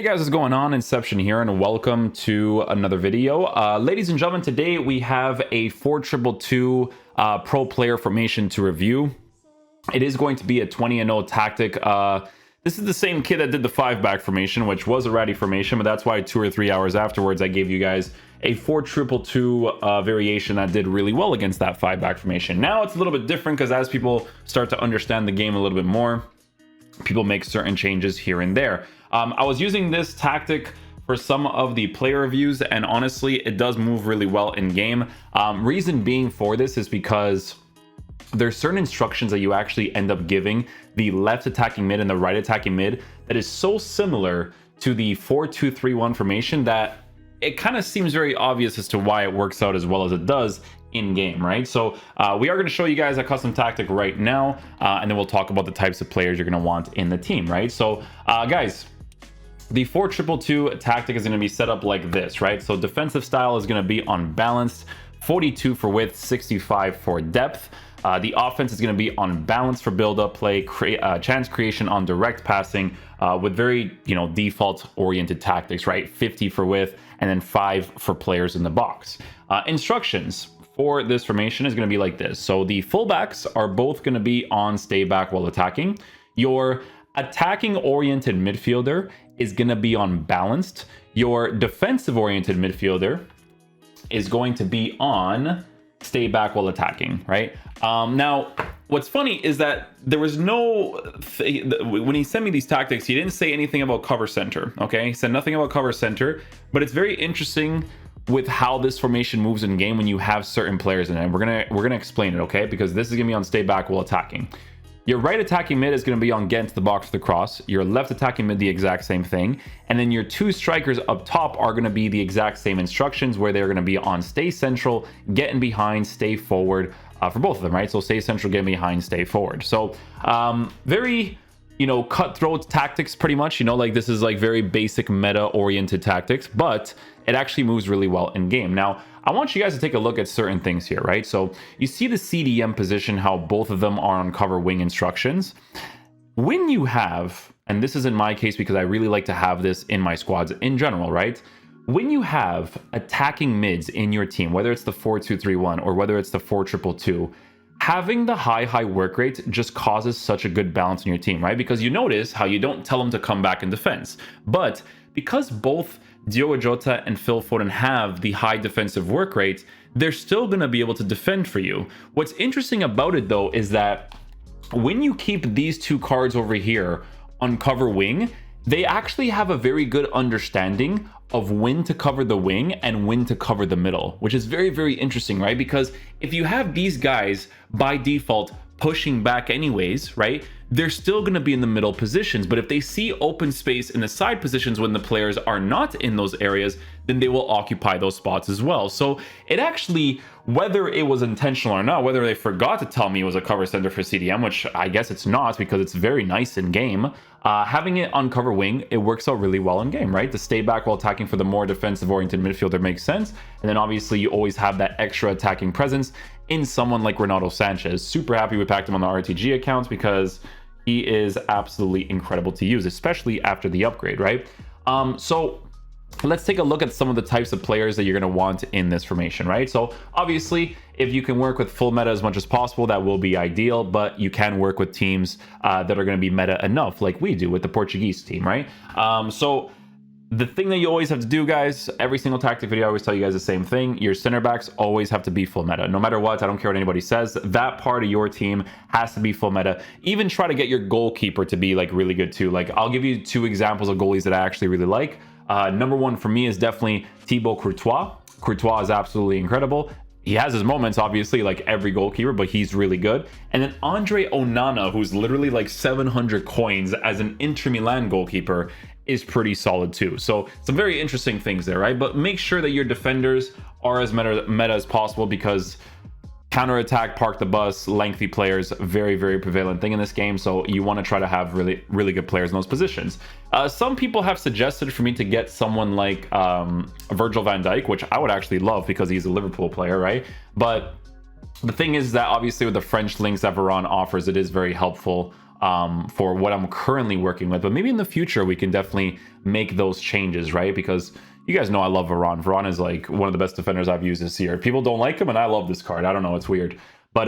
Hey guys, what's going on? Inception here, and welcome to another video. Ladies and gentlemen, today we have a 4-2-2 pro player formation to review. It is going to be a 20-0 tactic. This is the same kid that did the 5-back formation, which was a ratty formation, but that's why 2 or 3 hours afterwards I gave you guys a 4-2-2 variation that did really well against that 5-back formation. Now it's a little bit different because as people start to understand the game a little bit more, people make certain changes here and there. I was using this tactic for some of the player reviews, and honestly, it does move really well in game. Reason being for this is because there's certain instructions that you actually end up giving the left attacking mid and the right attacking mid that is so similar to the 4-2-3-1 formation that it kind of seems very obvious as to why it works out as well as it does in game, right? So we are going to show you guys a custom tactic right now, and then we'll talk about the types of players you're going to want in the team, right? So guys, the 4-2-2 tactic is going to be set up like this, right? So defensive style is going to be unbalanced, 42 for width, 65 for depth. The offense is going to be on balance for build-up play, chance creation on direct passing, with very, default oriented tactics, right? 50 for width and then 5 for players in the box. Instructions for this formation is going to be like this. So the fullbacks are both going to be on stay back while attacking. Your attacking oriented midfielder is going to be on balanced. Your defensive oriented midfielder is going to be on stay back while attacking, right? Now, what's funny is that there was when he sent me these tactics, he didn't say anything about cover center, okay? He said nothing about cover center, but it's very interesting with how this formation moves in game when you have certain players in it. And we're gonna explain it, okay? Because this is gonna be on stay back while attacking. Your right attacking mid is going to be on get into the box for the cross. Your left attacking mid, the exact same thing. And then your 2 strikers up top are going to be the exact same instructions, where they're going to be on stay central, get in behind, stay forward, for both of them, right? So stay central, get in behind, stay forward. So very, cutthroat tactics pretty much, like this is like very basic meta oriented tactics, but it actually moves really well in game. Now, I want you guys to take a look at certain things here, right? So you see the CDM position, how both of them are on cover wing instructions. When you have, and this is in my case because I really like to have this in my squads in general, right? When you have attacking mids in your team, whether it's the 4-2-3-1 or whether it's the 4-2-2-2, having the high work rate just causes such a good balance in your team, right? Because you notice how you don't tell them to come back in defense, but because both Diogo Jota and Phil Foden have the high defensive work rate, they're still going to be able to defend for you. What's interesting about it though is that when you keep these 2 cards over here on cover wing, they actually have a very good understanding of when to cover the wing and when to cover the middle, which is very, very interesting, right? Because if you have these guys by default pushing back anyways, right, they're still going to be in the middle positions. But if they see open space in the side positions when the players are not in those areas, then they will occupy those spots as well. So it actually, whether it was intentional or not, whether they forgot to tell me it was a cover center for CDM, which I guess it's not because it's very nice in game, having it on cover wing, it works out really well in game, right? To stay back while attacking for the more defensive oriented midfielder makes sense. And then obviously you always have that extra attacking presence in someone like Renato Sanchez. Super happy we packed him on the RTG accounts because he is absolutely incredible to use, especially after the upgrade, right? So let's take a look at some of the types of players that you're going to want in this formation, right? So obviously, if you can work with full meta as much as possible, that will be ideal, but you can work with teams that are going to be meta enough, like we do with the Portuguese team, right? So the thing that you always have to do, guys, every single tactic video, I always tell you guys the same thing. Your center backs always have to be full meta. No matter what, I don't care what anybody says. That part of your team has to be full meta. Even try to get your goalkeeper to be like really good too. Like I'll give you 2 examples of goalies that I actually really like. Number 1 for me is definitely Thibaut Courtois. Courtois is absolutely incredible. He has his moments, obviously, like every goalkeeper, but he's really good. And then Andre Onana, who's literally like 700 coins as an Inter Milan goalkeeper, is pretty solid too. So some very interesting things there, right? But make sure that your defenders are as meta as possible, because counterattack, park the bus, lengthy players, very, very prevalent thing in this game. So you want to try to have really, really good players in those positions. Some people have suggested for me to get someone like Virgil van Dijk, which I would actually love because he's a Liverpool player, right? But the thing is that obviously with the French links that Varane offers, it is very helpful for what I'm currently working with. But maybe in the future we can definitely make those changes, right? Because you guys know I love Varane. Varane is like one of the best defenders I've used this year. People don't like him, and I love this card. I don't know, it's weird. But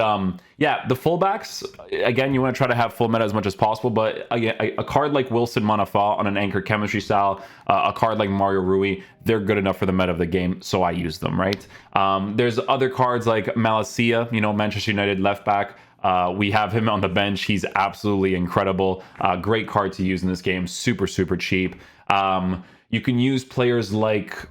yeah, the fullbacks, again, you want to try to have full meta as much as possible. But again, a card like Wilson Manafa on an anchor chemistry style, a card like Mario Rui, they're good enough for the meta of the game, so I use them, right? There's other cards like Malacia, you know, Manchester United left back. We have him on the bench. He's absolutely incredible. Great card to use in this game. Super, super cheap. You can use players like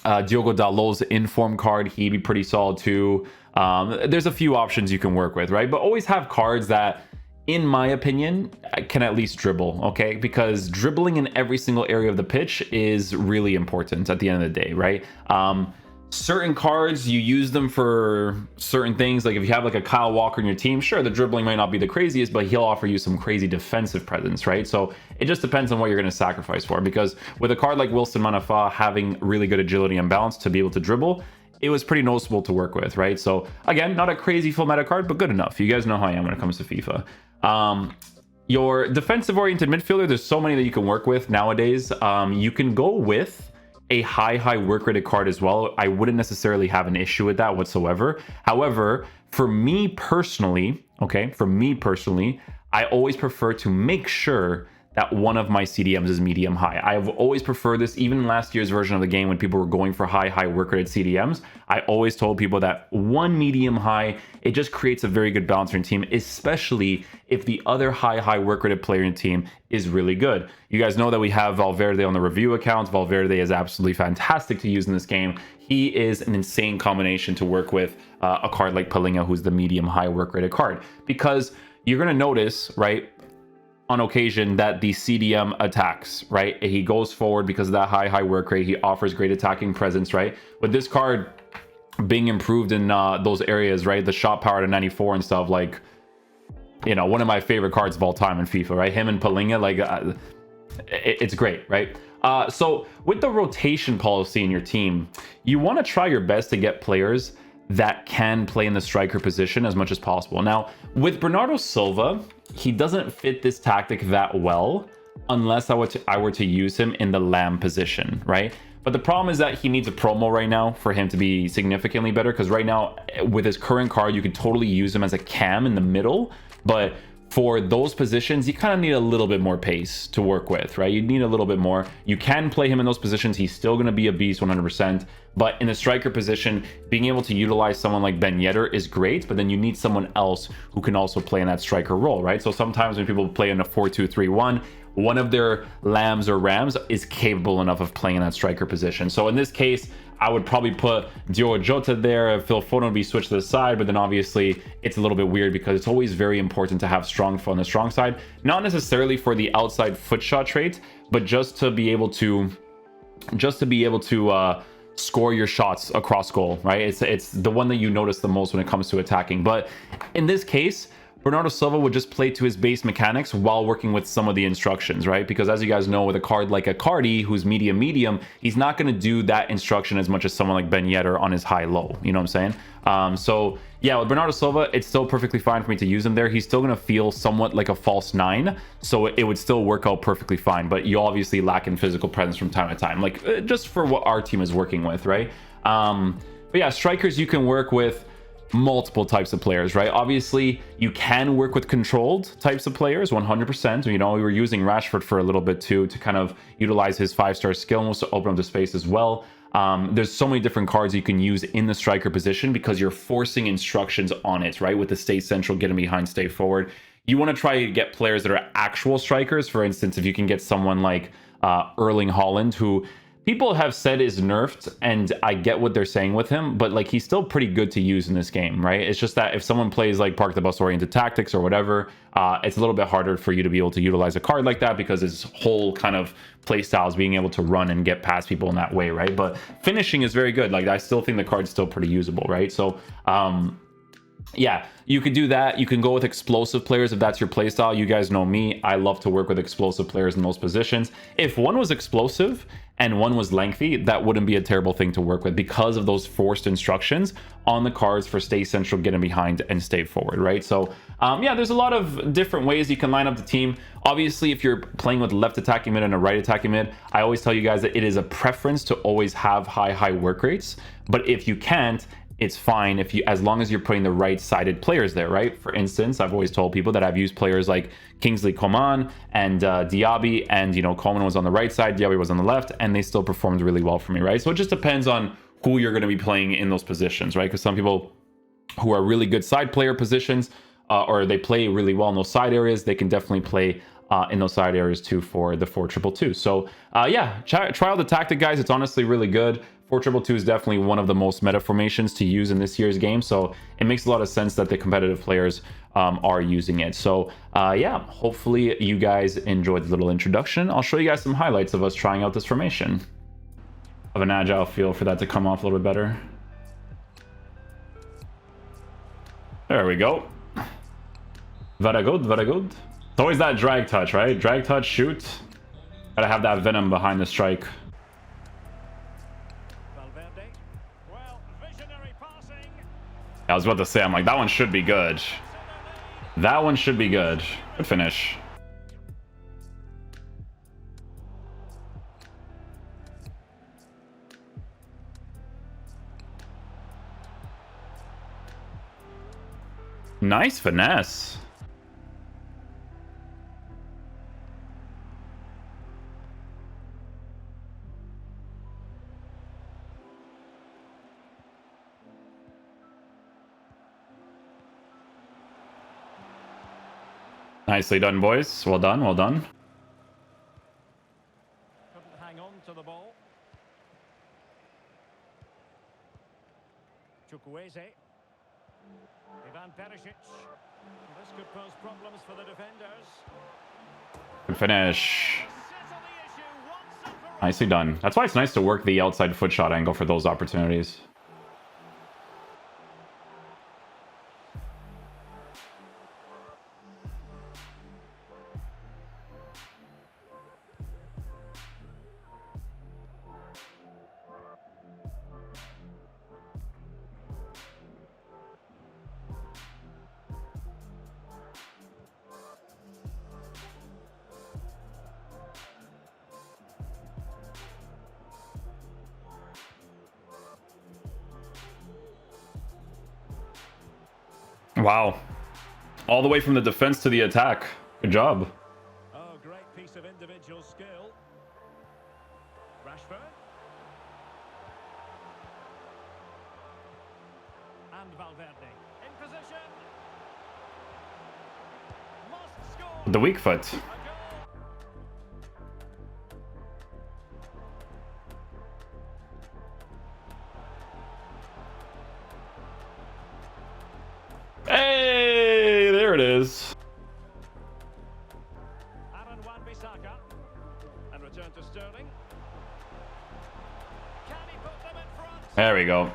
Diogo Dalot's inform card. He'd be pretty solid too. There's a few options you can work with, right? But always have cards that, in my opinion, can at least dribble, okay? Because dribbling in every single area of the pitch is really important at the end of the day, right? Certain cards, you use them for certain things. Like if you have like a Kyle Walker in your team, sure, the dribbling might not be the craziest, but he'll offer you some crazy defensive presence, right? So it just depends on what you're going to sacrifice for. Because with a card like Wilson Manafa having really good agility and balance to be able to dribble, it was pretty noticeable to work with, right? So again, not a crazy full meta card, but good enough. You guys know how I am when it comes to FIFA. Your defensive oriented midfielder, there's so many that you can work with nowadays. You can go with a high work rated card as well. I wouldn't necessarily have an issue with that whatsoever. However, for me personally, I always prefer to make sure that one of my CDMs is medium high. I've always preferred this, even in last year's version of the game when people were going for high work rated CDMs. I always told people that one medium high, it just creates a very good balance in your team, especially if the other high work rated player in your team is really good. You guys know that we have Valverde on the review account. Valverde is absolutely fantastic to use in this game. He is an insane combination to work with a card like Palinha, who's the medium high work rated card, because you're gonna notice, right, on occasion that the CDM attacks, right? He goes forward because of that high work rate. He offers great attacking presence, right? With this card being improved in those areas, right? The shot power to 94 and stuff, like, you know, one of my favorite cards of all time in FIFA, right? Him and Palinha, like, it's great, right? So with the rotation policy in your team, you want to try your best to get players that can play in the striker position as much as possible. Now, with Bernardo Silva, he doesn't fit this tactic that well unless I were to use him in the lamb position, right? But the problem is that he needs a promo right now for him to be significantly better, because right now, with his current card, you could totally use him as a cam in the middle, but for those positions, you kind of need a little bit more pace to work with, right? You need a little bit more. You can play him in those positions. He's still going to be a beast 100%. But in the striker position, being able to utilize someone like Ben Yedder is great, but then you need someone else who can also play in that striker role, right? So sometimes when people play in a 4-2-3-1, one of their lambs or rams is capable enough of playing in that striker position. So in this case, I would probably put Diogo Jota there. Phil Foden would be switched to the side, but then obviously it's a little bit weird because it's always very important to have strong foot on the strong side, not necessarily for the outside foot shot trait, but just to be able to score your shots across goal, right? It's the one that you notice the most when it comes to attacking. But in this case, Bernardo Silva would just play to his base mechanics while working with some of the instructions, right? Because as you guys know, with a card like Icardi, who's medium, he's not going to do that instruction as much as someone like Ben Yedder on his high-low. You know what I'm saying? So yeah, with Bernardo Silva, it's still perfectly fine for me to use him there. He's still going to feel somewhat like a false 9, so it would still work out perfectly fine. But you obviously lack in physical presence from time to time, like just for what our team is working with, right? But yeah, strikers, you can work with multiple types of players, right? Obviously, you can work with controlled types of players 100%. You know, we were using Rashford for a little bit too to kind of utilize his 5-star skill and also open up the space as well. There's so many different cards you can use in the striker position because you're forcing instructions on it, right? With the stay central, get him behind, stay forward. You want to try to get players that are actual strikers. For instance, if you can get someone like Erling Haaland, who people have said is nerfed, and I get what they're saying with him, but like he's still pretty good to use in this game, right? It's just that if someone plays like Park the Bus oriented tactics or whatever, it's a little bit harder for you to be able to utilize a card like that because his whole kind of play style is being able to run and get past people in that way, right? But finishing is very good. Like I still think the card's still pretty usable, right? So yeah, you could do that. You can go with explosive players if that's your playstyle. You guys know me. I love to work with explosive players in those positions. If one was explosive and one was lengthy, that wouldn't be a terrible thing to work with because of those forced instructions on the cards for stay central, get in behind, and stay forward, right? So yeah, there's a lot of different ways you can line up the team. Obviously, if you're playing with left attacking mid and a right attacking mid, I always tell you guys that it is a preference to always have high work rates. But if you can't, it's fine if you, as long as you're putting the right-sided players there, right? For instance, I've always told people that I've used players like Kingsley Coman and Diaby, and Coman was on the right side, Diaby was on the left, and they still performed really well for me, right? So it just depends on who you're going to be playing in those positions, right? Because some people who are really good side player positions, or they play really well in those side areas, they can definitely play in those side areas too for the 4-2-2. So yeah, try out the tactic, guys. It's honestly really good. 4-2-2 is definitely one of the most meta formations to use in this year's game, so it makes a lot of sense that the competitive players are using it. So yeah, hopefully you guys enjoyed the little introduction. I'll show you guys some highlights of us trying out this formation. Of an agile feel for that to come off a little bit better. There we go. Very good, very good. It's always that drag touch, right? Drag touch, shoot. Gotta have that venom behind the strike. I was about to say, I'm like, that one should be good. That one should be good. Good finish. Nice finesse. Nicely done, boys. Well done, well done. Couldn't hang on to the ball. Chukwueze. Ivan Perisic. This could pose problems for the defenders. Good finish. Nicely done. That's why it's nice to work the outside foot shot angle for those opportunities. Wow. All the way from the defense to the attack. Good job. Oh, great piece of individual skill. Rashford. And Valverde. In position. Must score. The weak foot. Hey, there it is. And return to Sterling. Can he put them in front? There we go. Yes,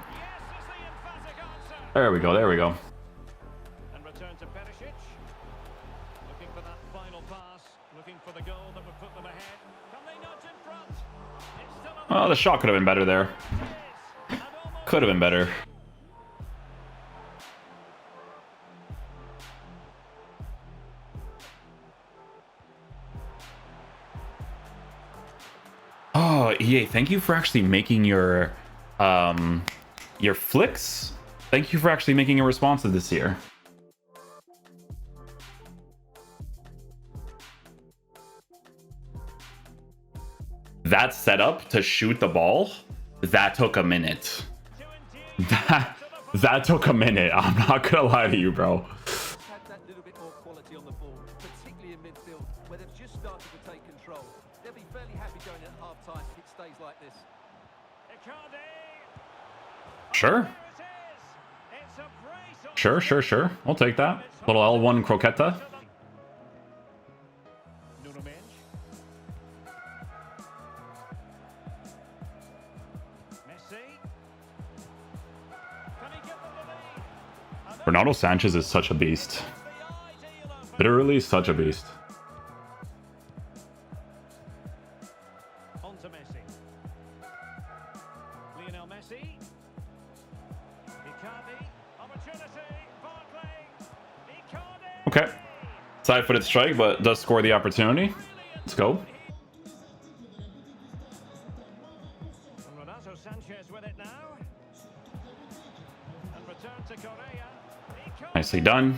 is the emphatic answer. There we go. There we go. And return to Perisic. Looking for that final pass. Looking for the goal that would put them ahead. Can they nudge in front? It's still Oh, the shot could have been better there. Could have been better. Oh, EA, thank you for actually making your flicks. Thank you for actually making a response to this here. That setup to shoot the ball, that took a minute. That took a minute. I'm not gonna lie to you, bro. Had that little bit more quality on the ball, particularly in midfield, where they've just started to take control. They'll be fairly happy going at half-time if it stays like this. Sure. Sure. I'll take that. Little L1 croqueta. Bernardo Sanchez is such a beast. Literally such a beast. On to Messi. Lionel Messi. Icardi. Opportunity. Barkley. Icardi. Okay. Side-footed strike, but does score the opportunity. Let's go. And Renato Sanchez with it now. And return to Correa. Icardi. Nicely done.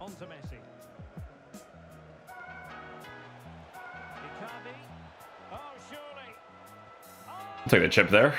On to Messi. Icardi. Oh, surely. Take the chip there.